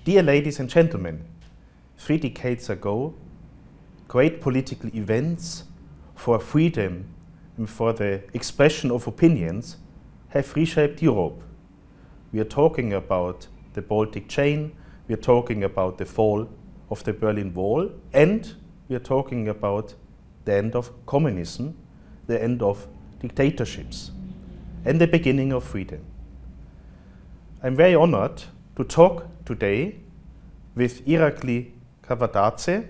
Dear ladies and gentlemen, 3 decades ago, great political events for freedom and for the expression of opinions have reshaped Europe. We are talking about the Baltic chain, we are talking about the fall of the Berlin Wall, and we are talking about the end of communism, the end of dictatorships, and the beginning of freedom. I'm very honored to talk today with Irakli Kavtaradze,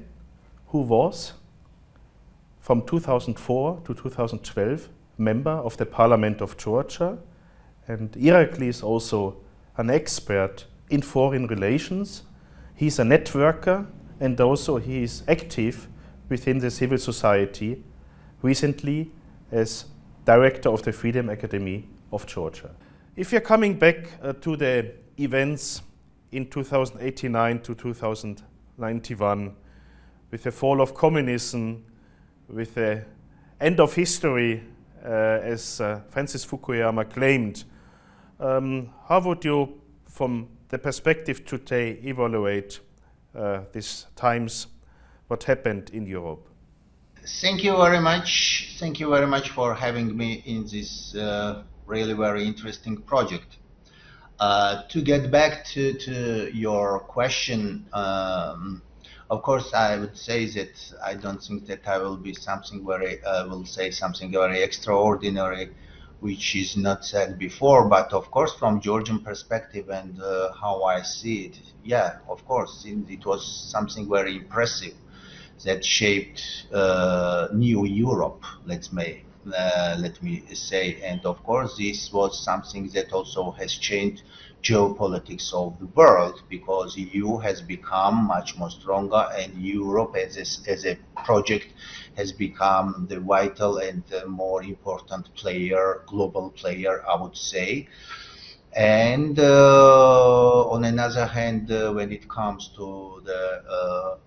who was from 2004 to 2012 member of the Parliament of Georgia, and Irakli is also an expert in foreign relations. He's a networker and also he is active within the civil society, recently as director of the Freedom Academy of Georgia. If you're coming back to the events in 2089 to 2091, with the fall of communism, with the end of history, as Francis Fukuyama claimed, how would you, from the perspective today, evaluate these times, what happened in Europe? Thank you very much. Thank you very much for having me in this really very interesting project. To get back to your question, of course, I would say that I don't think that I will be something very, will say something very extraordinary, which is not said before. But of course, from Georgian perspective and how I see it, yeah, of course, it was something very impressive that shaped new Europe, let me say. And of course, this was something that also has changed geopolitics of the world, because EU has become much more stronger, and Europe as a project has become the vital and more important player, global player, I would say. And on another hand, when it comes to the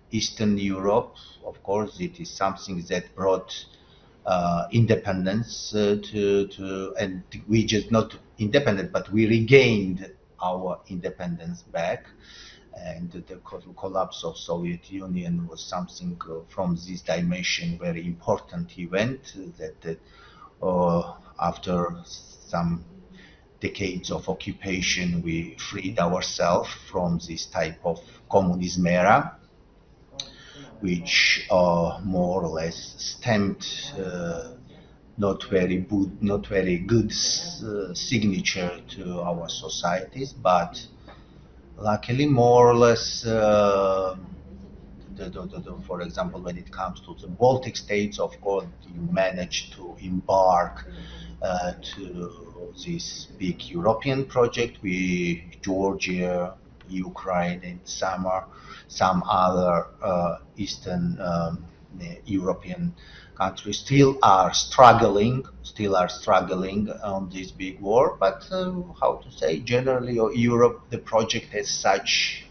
Eastern Europe, of course, it is something that brought independence and we just not independent, but we regained our independence back. And the collapse of Soviet Union was something from this dimension very important event that after some decades of occupation, we freed ourselves from this type of communism era, which more or less stemmed not very good signature to our societies, but luckily more or less for example, when it comes to the Baltic states, of course, you managed to embark to this big European project. Georgia, Ukraine, and some other Eastern European countries still are struggling on this big war. But how to say, generally, Europe, the project as such,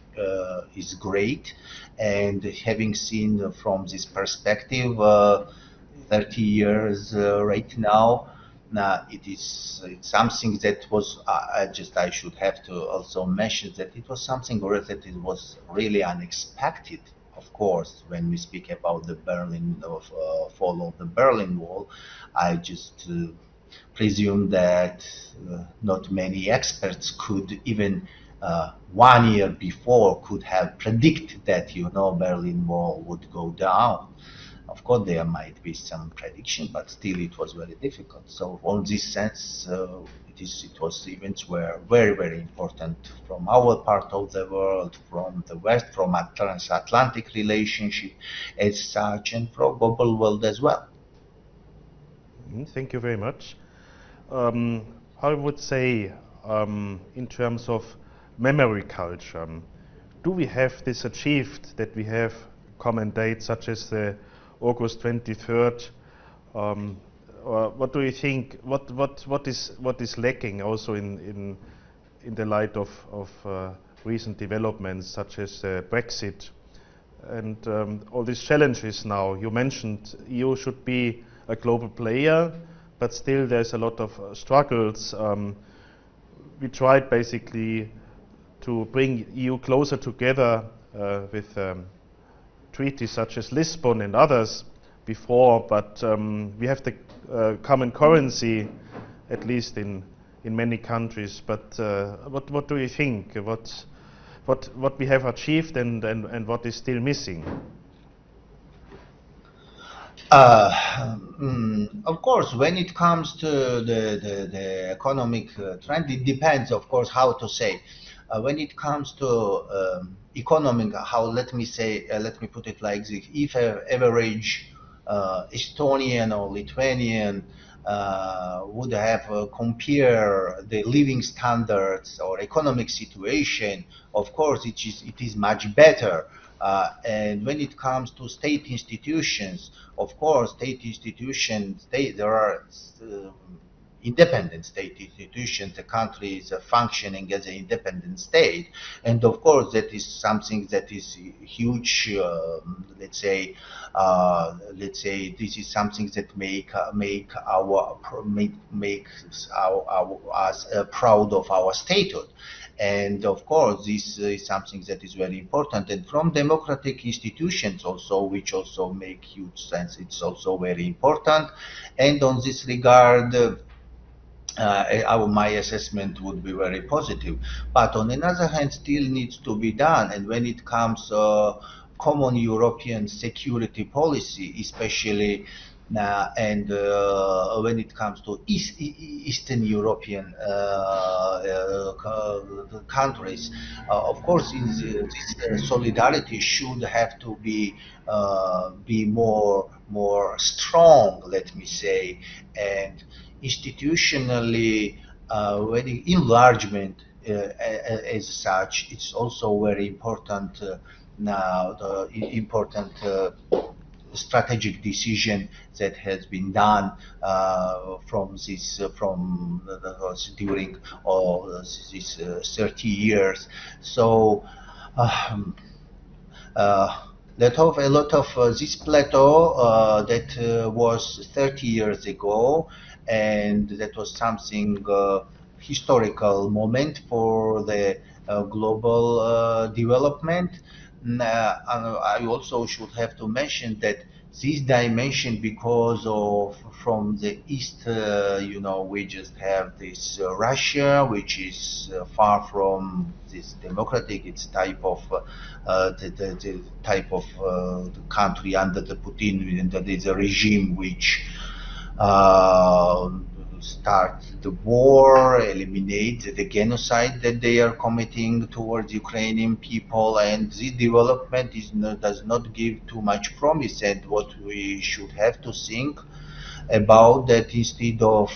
is great. And having seen from this perspective 30 years right now, it's something that was I should have to also mention that it was something that it was really unexpected. Of course, when we speak about the fall of the Berlin Wall, I just presume that not many experts could even 1 year before could have predicted that Berlin Wall would go down. Of course, there might be some prediction, but still it was very difficult. So, on this sense, events were very, very important from our part of the world, from the West, from a transatlantic relationship as such, and from global world as well. Thank you very much. I would say, in terms of memory culture, do we have this achieved that we have common dates such as the August 23rd, or what do you think? What is lacking also in the light of recent developments such as Brexit and all these challenges now? You mentioned EU should be a global player, but still there's a lot of struggles. We tried basically to bring EU closer together with treaties such as Lisbon and others before, but we have the common currency, at least in many countries. But what do you think? What we have achieved and what is still missing? Of course, when it comes to the economic trend, it depends, of course, how to say. When it comes to economic, let me put it like this: if an average Estonian or Lithuanian would have compare the living standards or economic situation, of course, it is much better. And when it comes to state institutions, of course, there are independent state institutions. The country is functioning as an independent state, and of course, that is something that is huge. Let's say this is something that makes us proud of our statehood. And of course, this is something that is very important. And from democratic institutions also, which also make huge sense, it's also very important. And on this regard, my assessment would be very positive. But on another hand, still needs to be done. And when it comes common European security policy, especially and when it comes to Eastern European countries, of course, this solidarity should have to be more strong, let me say, and institutionally, when enlargement as such, it's also very important now. The important strategic decision that has been done during all these 30 years. So. A lot of this plateau that was 30 years ago, and that was something historical moment for the global development. And I also should have to mention that this dimension, because of from the east, we just have this Russia, which is far from this democratic. It's type of the type of the country under the Putin, and that is a regime which start the war, eliminate the genocide that they are committing towards Ukrainian people, and this development does not give too much promise. And what we should have to think about that, instead of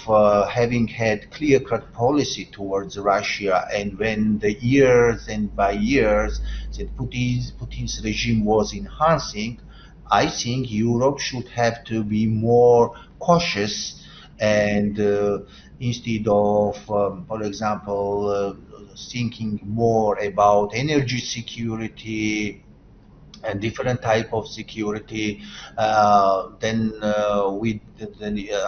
having had clear-cut policy towards Russia, and when the years and by years that Putin's regime was enhancing, I think Europe should have to be more cautious, and instead of, for example, thinking more about energy security and different type of security,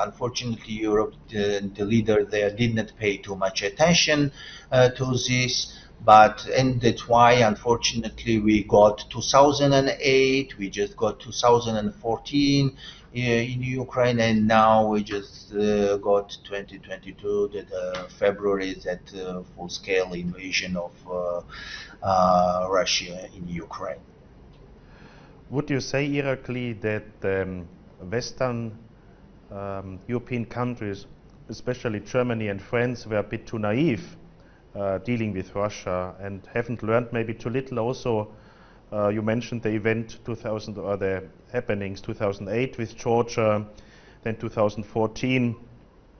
unfortunately Europe, the leader there did not pay too much attention to this. And that's why, unfortunately, we got 2008, we just got 2014 in Ukraine, and now we just got 2022, that February, that full-scale invasion of Russia in Ukraine. Would you say, Irakli, that Western European countries, especially Germany and France, were a bit too naive dealing with Russia and haven't learned maybe too little? Also, you mentioned the event 2000, or the happenings 2008 with Georgia, then 2014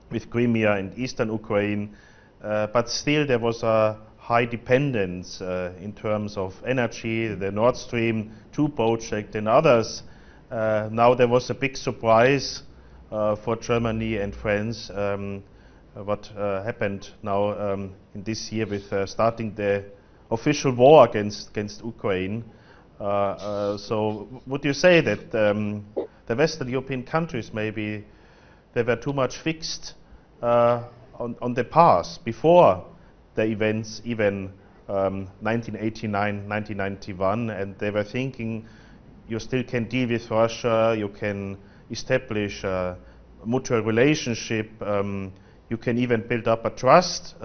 with Crimea and eastern Ukraine, but still there was a high dependence in terms of energy, the Nord Stream 2 project and others. Now there was a big surprise for Germany and France, what happened now in this year with starting the official war against Ukraine. So would you say that the Western European countries, maybe they were too much fixed on the past before the events even 1989, 1991, and they were thinking you still can deal with Russia, you can establish a mutual relationship, you can even build up a trust,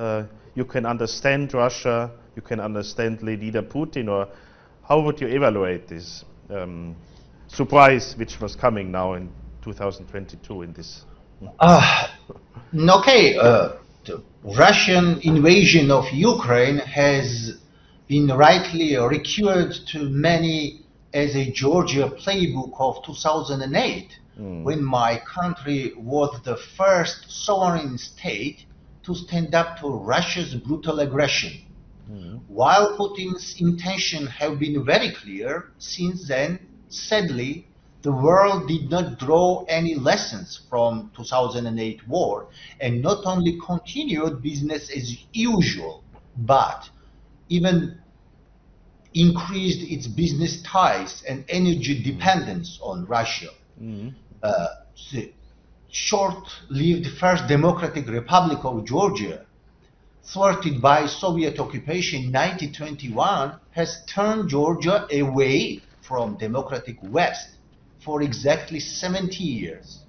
you can understand Russia, you can understand leader Putin, or how would you evaluate this surprise which was coming now in 2022 in this? Okay, the Russian invasion of Ukraine has been rightly recurred to many as a Georgia playbook of 2008, when my country was the first sovereign state to stand up to Russia's brutal aggression. While Putin's intentions have been very clear, since then, sadly, the world did not draw any lessons from 2008 war and not only continued business as usual, but even increased its business ties and energy dependence on Russia. The short-lived First Democratic Republic of Georgia, thwarted by Soviet occupation in 1921, has turned Georgia away from democratic West for exactly 70 years.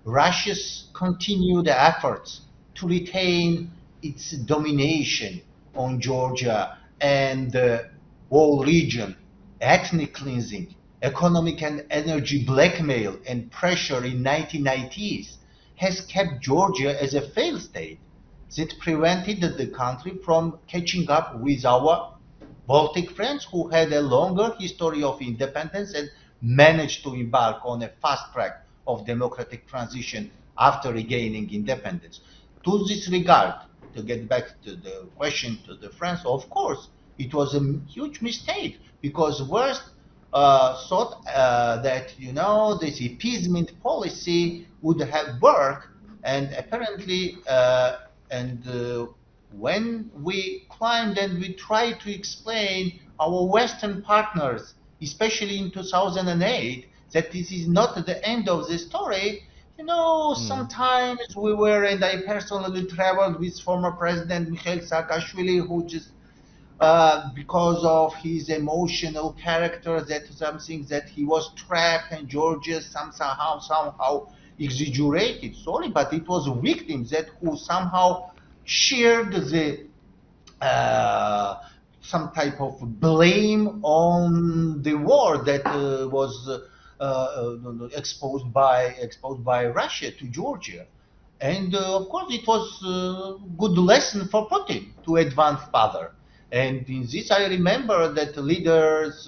Russia's continued efforts to retain its domination on Georgia and the whole region, ethnic cleansing, economic and energy blackmail and pressure in 1990s has kept Georgia as a failed state that prevented the country from catching up with our Baltic friends who had a longer history of independence and managed to embark on a fast track of democratic transition after regaining independence. To this regard, to get back to the question to the friends, of course, it was a huge mistake because worst thought that this appeasement policy would have worked, and apparently when we climbed and we tried to explain our Western partners, especially in 2008, that this is not the end of the story, sometimes we were, and I personally traveled with former President Mikhail Saakashvili, who just because of his emotional character, that something that he was trapped and Georgia somehow exaggerated. Sorry, but it was victims that who somehow shared the some type of blame on the war that was exposed by Russia to Georgia. And of course, it was a good lesson for Putin to advance further. And in this, I remember that leaders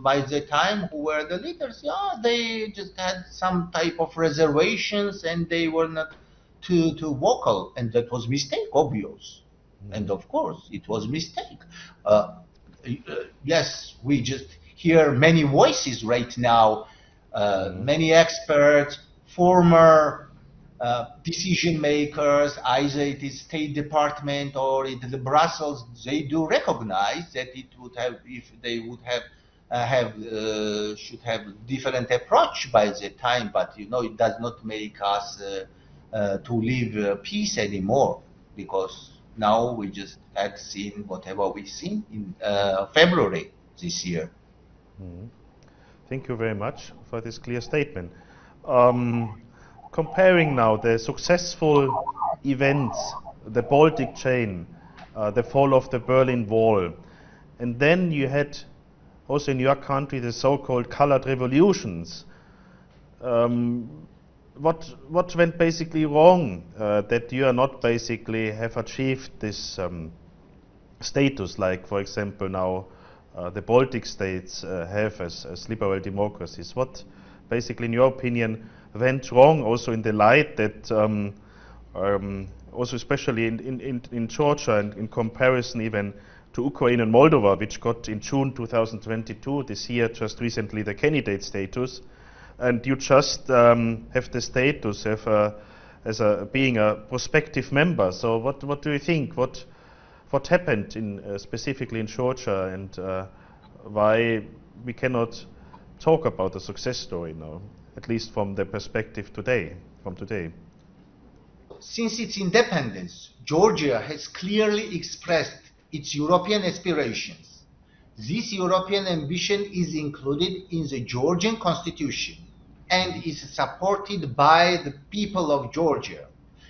by the time who were the leaders, they just had some type of reservations and they were not too vocal, and that was mistake, obvious. And of course, it was mistake. Yes, we just hear many voices right now, many experts, former decision makers, either it is State Department or it is the Brussels. They do recognize that it would have, if they would have should have different approach by the time, but it does not make us to live peace anymore, because now we just had seen whatever we've seen in February this year. Thank you very much for this clear statement. Comparing now the successful events, the Baltic chain, the fall of the Berlin Wall, and then you had also in your country the so-called colored revolutions. What went basically wrong that you are not basically have achieved this status, like for example now the Baltic states have as liberal democracies? What basically in your opinion went wrong, also in the light that also especially in Georgia and in comparison even to Ukraine and Moldova, which got in June 2022, this year just recently, the candidate status, and you just have the status as being a prospective member. So what do you think? What happened specifically in Georgia, and why we cannot talk about a success story now, at least from the perspective from today? Since its independence, Georgia has clearly expressed its European aspirations. This European ambition is included in the Georgian constitution and is supported by the people of Georgia,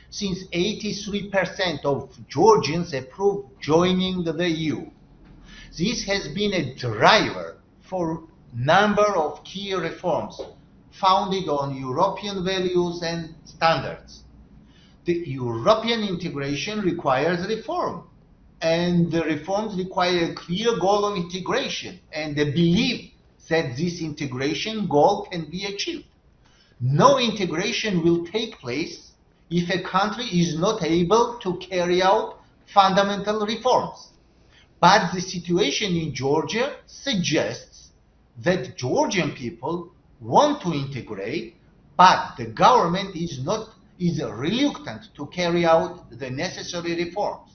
since 83% of Georgians approve joining the EU. This has been a driver for a number of key reforms founded on European values and standards. The European integration requires reform, and the reforms require a clear goal of integration and the belief that this integration goal can be achieved. No integration will take place if a country is not able to carry out fundamental reforms. But the situation in Georgia suggests that Georgian people want to integrate, but the government is reluctant to carry out the necessary reforms.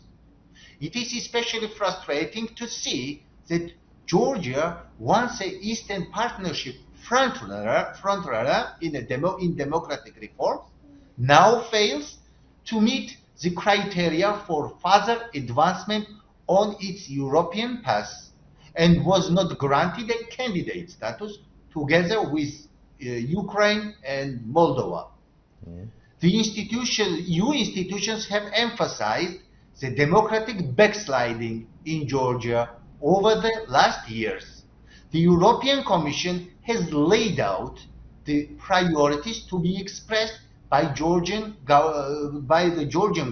It is especially frustrating to see that Georgia, once an Eastern Partnership frontrunner in democratic reforms, now fails to meet the criteria for further advancement on its European path and was not granted a candidate status together with Ukraine and Moldova. The EU institutions have emphasized the democratic backsliding in Georgia over the last years. The European Commission has laid out the priorities to be expressed by the Georgian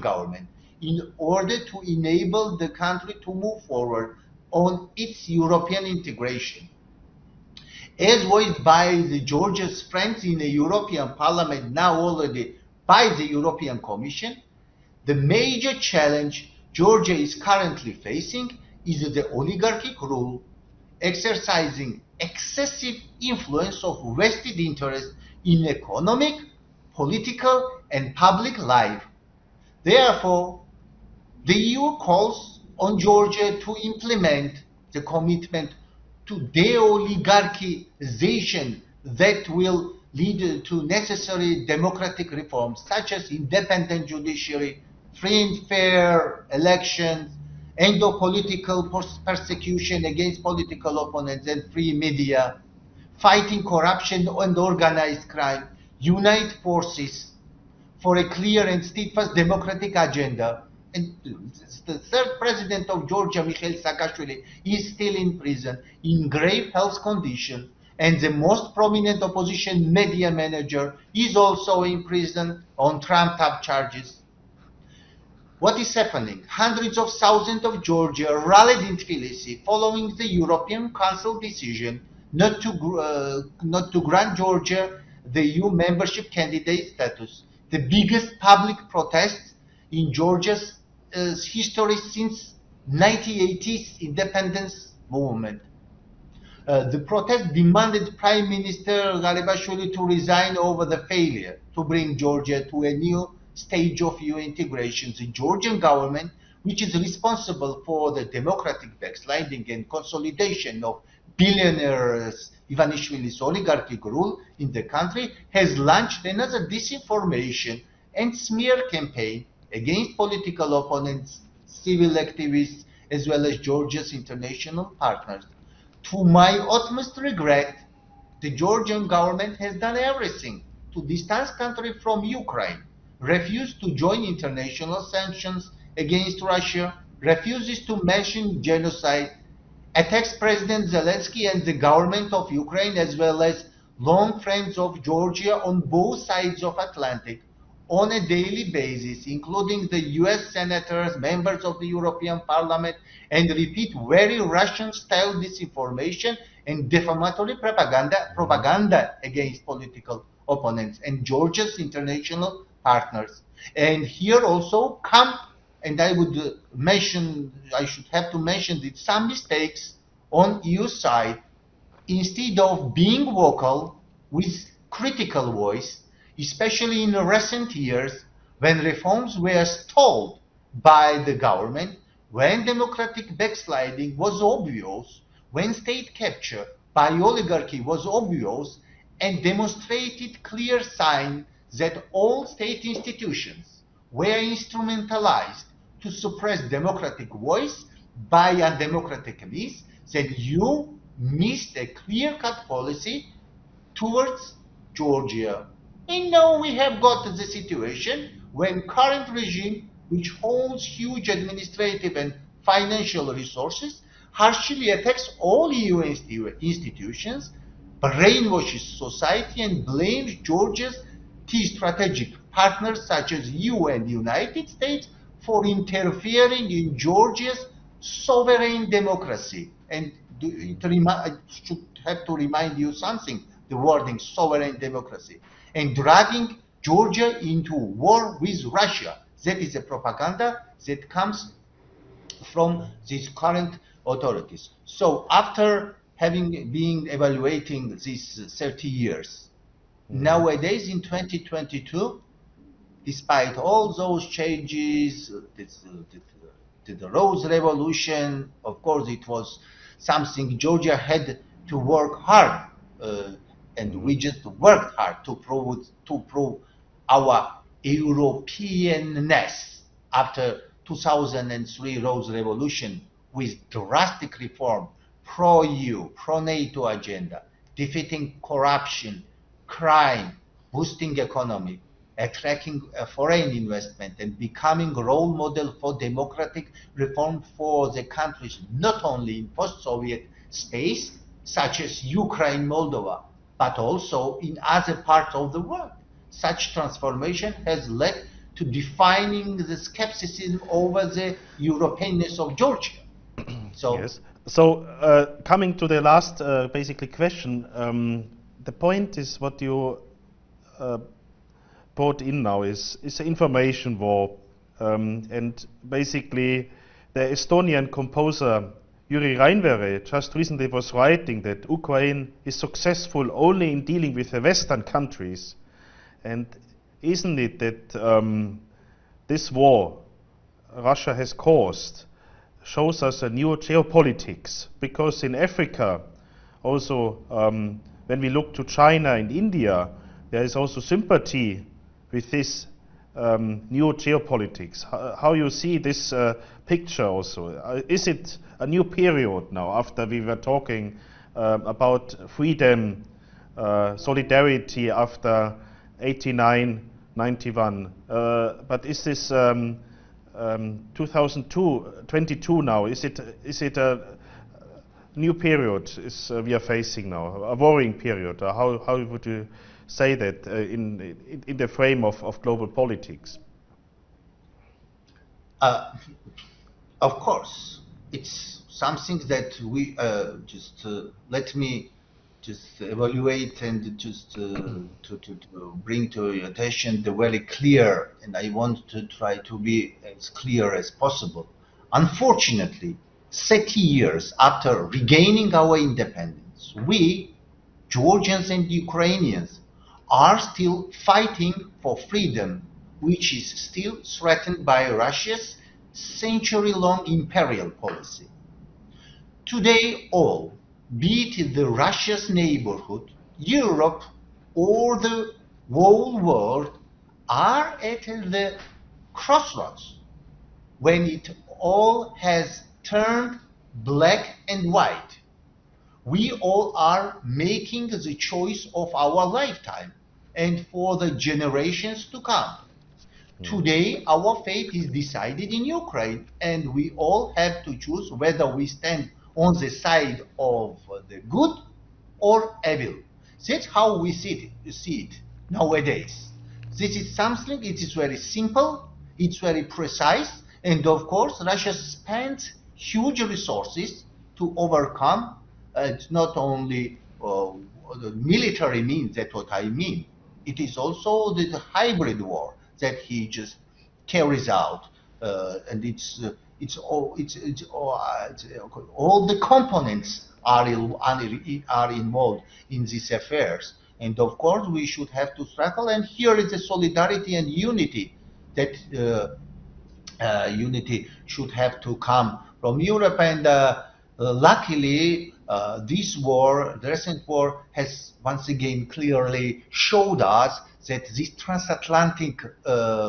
government in order to enable the country to move forward on its European integration. As voiced by the Georgia's friends in the European Parliament, now already by the European Commission, the major challenge Georgia is currently facing is the oligarchic rule, exercising excessive influence of vested interests in economic, political, and public life. Therefore, the EU calls on Georgia to implement the commitment to de-oligarchization that will lead to necessary democratic reforms such as independent judiciary, free and fair elections, end of political persecution against political opponents and free media, fighting corruption and organized crime, unite forces for a clear and steadfast democratic agenda. And the third president of Georgia, Mikhail Saakashvili, is still in prison in grave health condition, and the most prominent opposition media manager is also in prison on trumped-up charges. What is happening? Hundreds of thousands of Georgia rallied in Tbilisi following the European Council decision not to grant Georgia the EU membership candidate status, the biggest public protest in Georgia's history since 1980s independence movement. The protest demanded Prime Minister Garibashvili to resign over the failure to bring Georgia to a new stage of EU integration. The Georgian government, which is responsible for the democratic backsliding and consolidation of billionaire Ivanishvili's oligarchic rule in the country, has launched another disinformation and smear campaign against political opponents, civil activists, as well as Georgia's international partners. To my utmost regret, the Georgian government has done everything to distance the country from Ukraine, refused to join international sanctions against Russia, refuses to mention genocide, attacks President Zelensky and the government of Ukraine, as well as long friends of Georgia on both sides of Atlantic, on a daily basis, including the US senators, members of the European Parliament, and repeat very Russian-style disinformation and defamatory propaganda against political opponents and Georgia's international partners. And here also come, and I should have to mention that some mistakes on EU side. Instead of being vocal with critical voice, especially in recent years when reforms were stalled by the government, when democratic backsliding was obvious, when state capture by oligarchy was obvious, and demonstrated clear sign that all state institutions were instrumentalized to suppress democratic voice, by undemocratic means, then you missed a clear-cut policy towards Georgia. And now we have got the situation when current regime, which holds huge administrative and financial resources, harshly attacks all EU institutions, brainwashes society, and blames Georgia's key strategic partners such as EU and United States for interfering in Georgia's sovereign democracy. And I should have to remind you something, the wording sovereign democracy, and dragging Georgia into war with Russia. That is a propaganda that comes from these current authorities. So after having been evaluating these 30 years, nowadays in 2022, despite all those changes, the Rose Revolution, of course, it was something Georgia had to work hard, and we just worked hard to prove our Europeanness after 2003 Rose Revolution with drastic reform, pro-EU, pro-NATO agenda, defeating corruption, crime, boosting economy, attracting foreign investment, and becoming a role model for democratic reform for the countries, not only in post-Soviet states such as Ukraine, Moldova, but also in other parts of the world. Such transformation has led to defining the skepticism over the Europeanness of Georgia. So, yes. So coming to the last basically question, the point is what you brought in now is the information war, and basically the Estonian composer Jüri Rainvere just recently was writing that Ukraine is successful only in dealing with the Western countries. And isn't it that this war Russia has caused shows us a new geopolitics? Because in Africa, also when we look to China and India, there is also sympathy with this new geopolitics. How you see this picture also? Is it a new period now after we were talking about freedom, solidarity after 89, 91? But is this 2022 now? Is it a new period we are facing now, a worrying period? Or how would you say that in the frame of global politics? Of course, it's something that we let me just evaluate and just to bring to your attention the very clear, and I want to try to be as clear as possible. Unfortunately, 30 years after regaining our independence, we, Georgians and Ukrainians, are still fighting for freedom, which is still threatened by Russia's century-long imperial policy. Today, all, be it the Russia's neighborhood, Europe, or the whole world, are at the crossroads when it all has turned black and white. We all are making the choice of our lifetime and for the generations to come. Today, our fate is decided in Ukraine, and we all have to choose whether we stand on the side of the good or evil. That's how we see it nowadays. This is something, it is very simple, it's very precise, and of course, Russia spends huge resources to overcome not only the military means, that's what I mean. It is also the hybrid war that he just carries out, and all the components are involved in these affairs. And of course, we should have to struggle. And here is the solidarity and unity that unity should have to come from Europe. And luckily, this war, the recent war, has once again clearly showed us that this transatlantic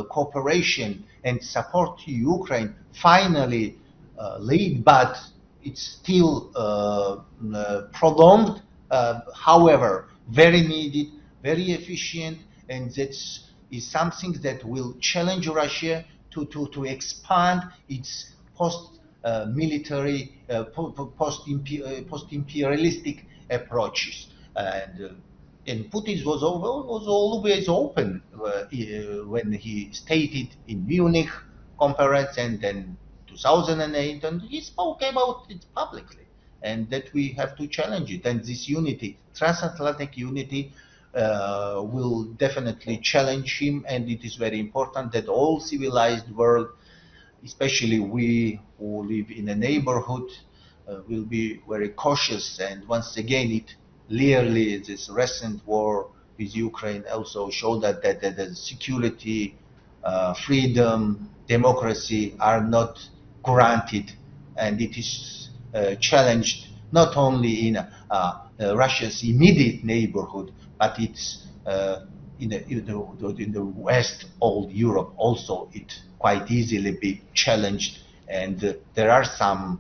cooperation and support to Ukraine finally lead, but it's still prolonged. However, very needed, very efficient, and that is something that will challenge Russia to expand its post-military, post-imperialistic approaches. And Putin was always open when he stated in Munich conference and then 2008, and he spoke about it publicly, and that we have to challenge it. And this unity, transatlantic unity, will definitely challenge him, and it is very important that all civilized world, especially we who live in a neighborhood, will be very cautious. And once again, it clearly, this recent war with Ukraine also showed that the security, freedom, democracy are not granted, and it is challenged not only in Russia's immediate neighborhood, but it's in the West, old Europe also, it quite easily be challenged, and there are some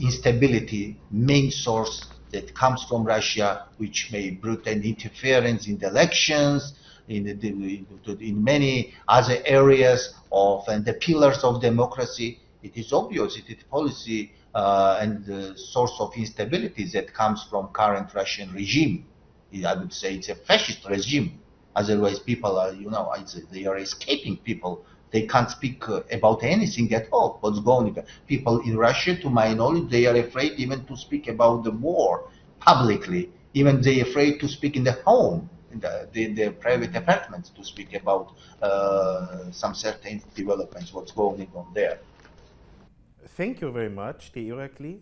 instability, main source that comes from Russia, which may bring an interference in the elections, in many other areas of and the pillars of democracy. It is obvious it is policy and the source of instability that comes from current Russian regime. I would say it's a fascist regime. Otherwise, people are, they are escaping people. They can't speak about anything at all. What's going on? People in Russia, to my knowledge, they are afraid even to speak about the war publicly. Even they are afraid to speak in the home, in their private apartments, to speak about some certain developments, what's going on there. Thank you very much, dear Irakli,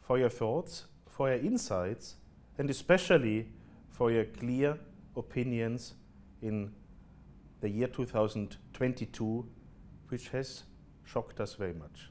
for your thoughts, for your insights, and especially for your clear opinions in the year 2022, which has shocked us very much.